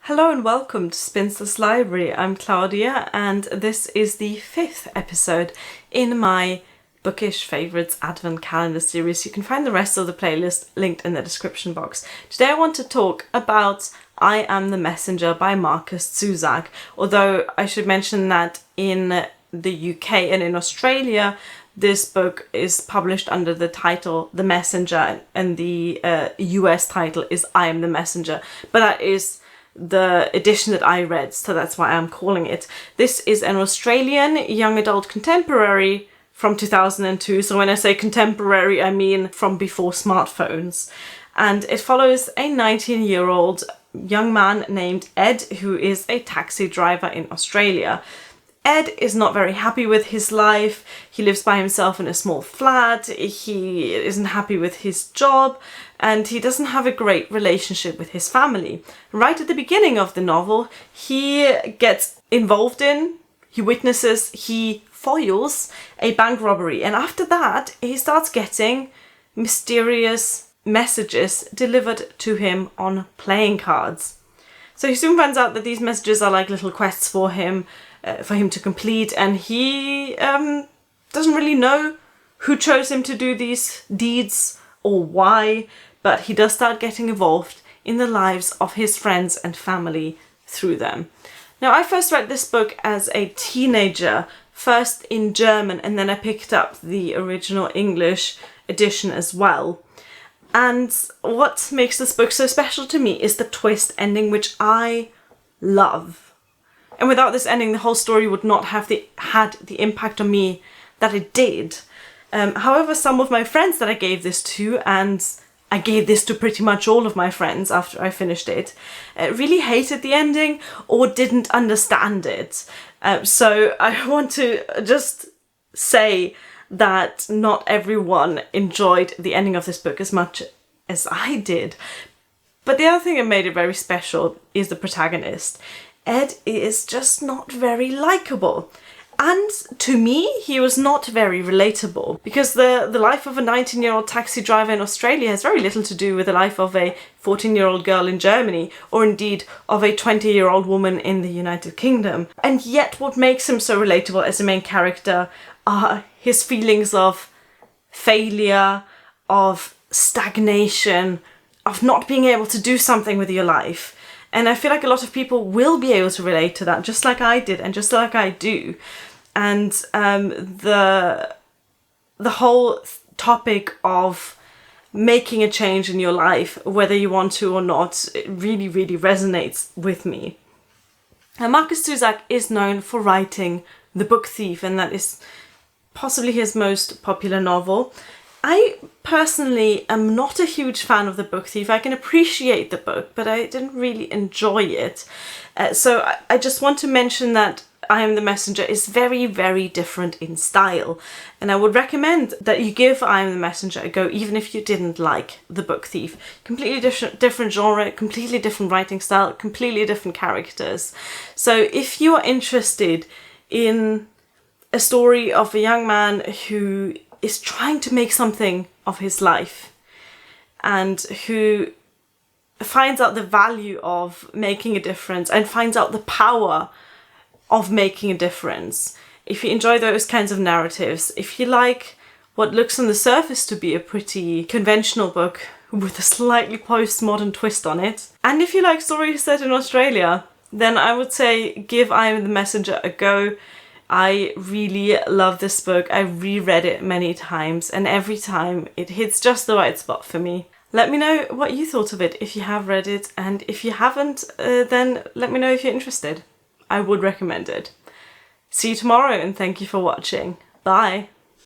Hello and welcome to Spinster's Library. I'm Claudia and this is the 5th episode in my Bookish Favourites Advent Calendar series. You can find the rest of the playlist linked in the description box. Today I want to talk about I Am the Messenger by Markus Zusak, although I should mention that in the UK and in Australia this book is published under the title The Messenger and the US title is I Am the Messenger, but that is the edition that I read, so that's why I'm calling it. This is an Australian young adult contemporary from 2002, so when I say contemporary I mean from before smartphones, and it follows a 19-year-old young man named Ed who is a taxi driver in Australia. Ed is not very happy with his life. He lives by himself in a small flat, he isn't happy with his job, and he doesn't have a great relationship with his family. Right at the beginning of the novel, he gets involved in, he witnesses, he foils a bank robbery, and after that he starts getting mysterious messages delivered to him on playing cards. So he soon finds out that these messages are like little quests for him to complete, and he doesn't really know who chose him to do these deeds or why, but he does start getting involved in the lives of his friends and family through them. Now, I first read this book as a teenager, first in German, and then I picked up the original English edition as well. And what makes this book so special to me is the twist ending, which I love. And without this ending, the whole story would not have had the impact on me that it did. However, some of my friends that I gave this to, and I gave this to pretty much all of my friends after I finished it, really hated the ending or didn't understand it. So I want to just say that not everyone enjoyed the ending of this book as much as I did. But the other thing that made it very special is the protagonist. Ed is just not very likable. And to me, he was not very relatable, because the life of a 19-year-old taxi driver in Australia has very little to do with the life of a 14-year-old girl in Germany, or indeed of a 20-year-old woman in the United Kingdom. And yet what makes him so relatable as a main character are his feelings of failure, of stagnation, of not being able to do something with your life. And I feel like a lot of people will be able to relate to that, just like I did and just like I do. And the whole topic of making a change in your life, whether you want to or not, it really, really resonates with me. And Markus Zusak is known for writing The Book Thief, and that is possibly his most popular novel. I personally am not a huge fan of The Book Thief. I can appreciate the book, but I didn't really enjoy it. So I just want to mention that I Am the Messenger is very, very different in style. And I would recommend that you give I Am the Messenger a go, even if you didn't like The Book Thief. Completely different genre, completely different writing style, completely different characters. So if you are interested in a story of a young man who is trying to make something of his life and who finds out the value of making a difference and finds out the power of making a difference. If you enjoy those kinds of narratives, if you like what looks on the surface to be a pretty conventional book with a slightly postmodern twist on it, and if you like stories set in Australia, then I would say give I Am the Messenger a go. I really love this book. I reread it many times, and every time it hits just the right spot for me. Let me know what you thought of it if you have read it, and if you haven't, then let me know if you're interested. I would recommend it. See you tomorrow, and thank you for watching. Bye!